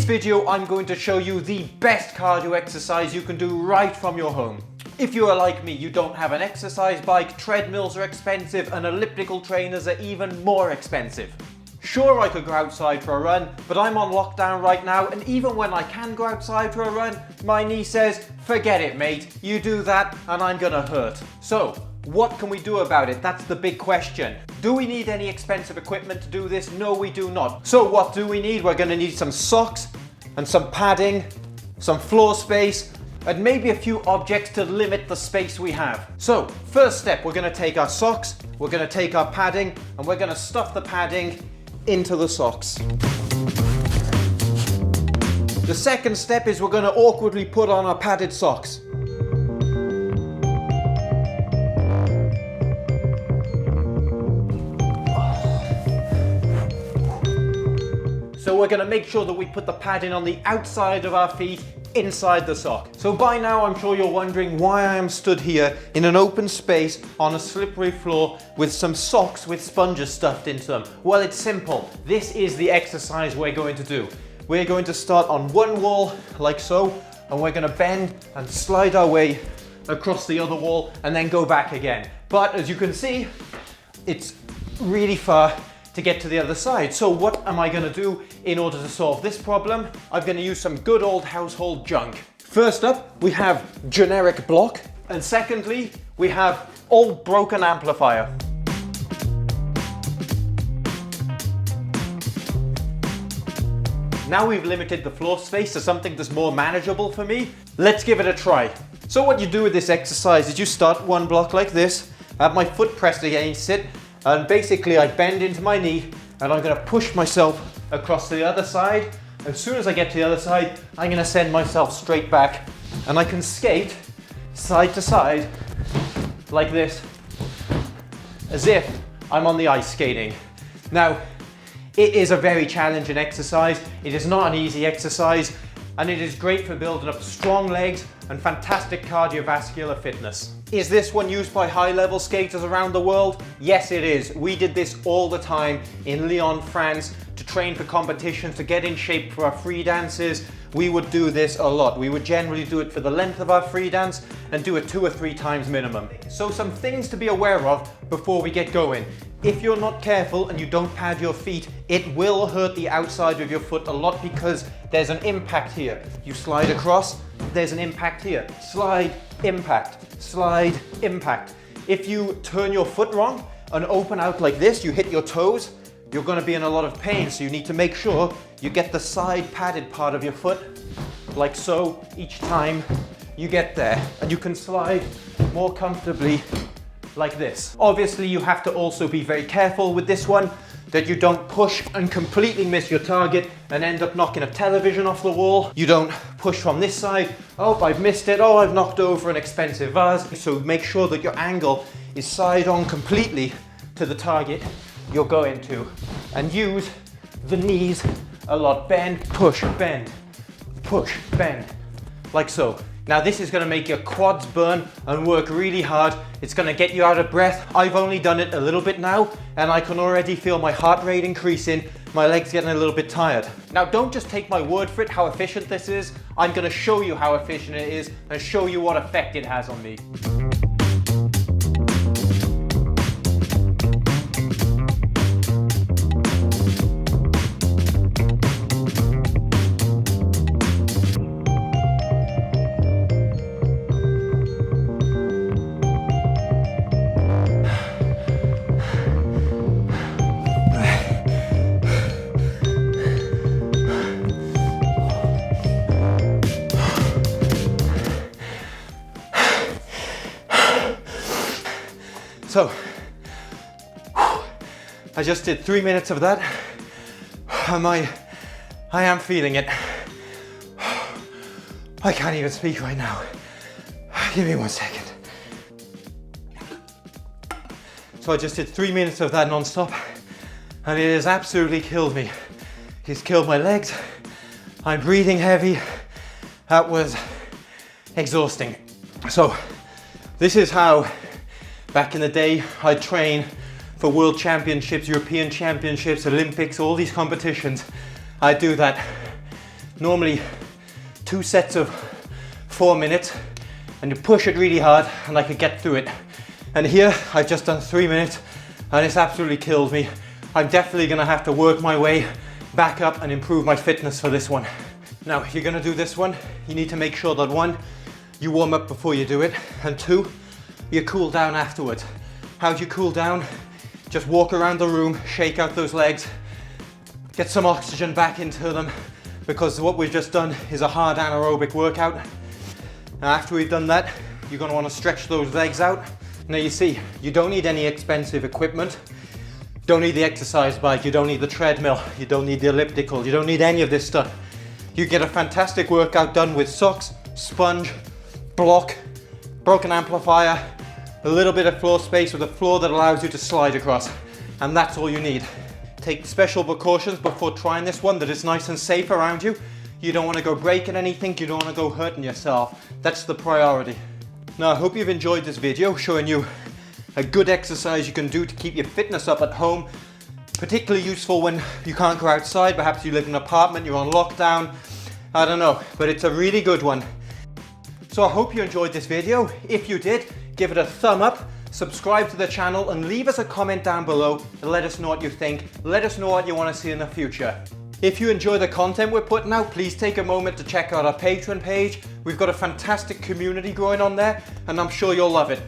video, I'm going to show you the best cardio exercise you can do right from your home. If you are like me, you don't have an exercise bike, treadmills are expensive, and elliptical trainers are even more expensive. Sure, I could go outside for a run, but I'm on lockdown right now, and even when I can go outside for a run, my knee says, forget it mate, you do that and I'm gonna hurt. So, what can we do about it? That's the big question. Do we need any expensive equipment to do this? No, we do not. So what do we need? We're gonna need some socks and some padding, some floor space, and maybe a few objects to limit the space we have. So, first step, we're gonna take our socks, we're gonna take our padding, and we're gonna stuff the padding into the socks. The second step is we're going to awkwardly put on our padded socks. So we're going to make sure that we put the padding on the outside of our feet, inside the sock. So by now I'm sure you're wondering why I am stood here in an open space on a slippery floor with some socks with sponges stuffed into them. Well, it's simple. This is the exercise we're going to do. We're going to start on one wall like so, and we're going to bend and slide our way across the other wall and then go back again. But as you can see, it's really far to get to the other side. So what am I going to do in order to solve this problem? I'm going to use some good old household junk. First up, we have generic block, and secondly, we have old broken amplifier. Now we've limited the floor space to something that's more manageable for me. Let's give it a try. So what you do with this exercise is you start one block like this, have my foot pressed against it, and basically I bend into my knee and I'm going to push myself across to the other side. As soon as I get to the other side, I'm going to send myself straight back, and I can skate side to side like this, as if I'm on the ice skating. Now, it is a very challenging exercise. It is not an easy exercise, and it is great for building up strong legs and fantastic cardiovascular fitness. Is this one used by high-level skaters around the world? Yes, it is. We did this all the time in Lyon, France, to train for competitions, to get in shape for our free dances. We would do this a lot. We would generally do it for the length of our free dance and do it 2 or 3 times minimum. So some things to be aware of before we get going. If you're not careful and you don't pad your feet, it will hurt the outside of your foot a lot because there's an impact here. You slide across, there's an impact here. Slide, impact, slide, impact. If you turn your foot wrong and open out like this, you hit your toes, you're going to be in a lot of pain. So you need to make sure you get the side padded part of your foot, like so, each time you get there. And you can slide more comfortably like this. Obviously, you have to also be very careful with this one, that you don't push and completely miss your target and end up knocking a television off the wall. You don't push from this side, oh, I've missed it, oh, I've knocked over an expensive vase. So make sure that your angle is side on completely to the target you're going to, and use the knees a lot. Bend, push, bend, like so. Now this is going to make your quads burn and work really hard. It's going to get you out of breath. I've only done it a little bit now, and I can already feel my heart rate increasing, my legs getting a little bit tired. Now don't just take my word for it how efficient this is. I'm going to show you how efficient it is and show you what effect it has on me. So, I just did 3 minutes of that, and I am feeling it. I can't even speak right now. Give me 1 second. So I just did 3 minutes of that non-stop, and it has absolutely killed me. It's killed my legs. I'm breathing heavy. That was exhausting. So this is how back in the day I train for world championships, European championships, Olympics, all these competitions. I do that normally 2 sets of 4 minutes, and you push it really hard and I could get through it. And here I've just done 3 minutes and it's absolutely killed me. I'm definitely gonna have to work my way back up and improve my fitness for this one. Now, if you're gonna do this one, you need to make sure that 1, you warm up before you do it, and 2, you cool down afterwards. How do you cool down? Just walk around the room, shake out those legs, get some oxygen back into them, because what we've just done is a hard anaerobic workout. Now, after we've done that, you're gonna wanna stretch those legs out. Now you see, you don't need any expensive equipment. Don't need the exercise bike, you don't need the treadmill, you don't need the elliptical, you don't need any of this stuff. You get a fantastic workout done with socks, sponge, block, broken amplifier, a little bit of floor space with a floor that allows you to slide across. And that's all you need. Take special precautions before trying this one, that it's nice and safe around you. You don't want to go breaking anything, you don't want to go hurting yourself. That's the priority. Now, I hope you've enjoyed this video showing you a good exercise you can do to keep your fitness up at home. Particularly useful when you can't go outside, perhaps you live in an apartment, you're on lockdown, I don't know, but it's a really good one. So I hope you enjoyed this video. If you did, give it a thumb up, subscribe to the channel and leave us a comment down below and let us know what you think. Let us know what you want to see in the future. If you enjoy the content we're putting out, please take a moment to check out our Patreon page. We've got a fantastic community growing on there and I'm sure you'll love it.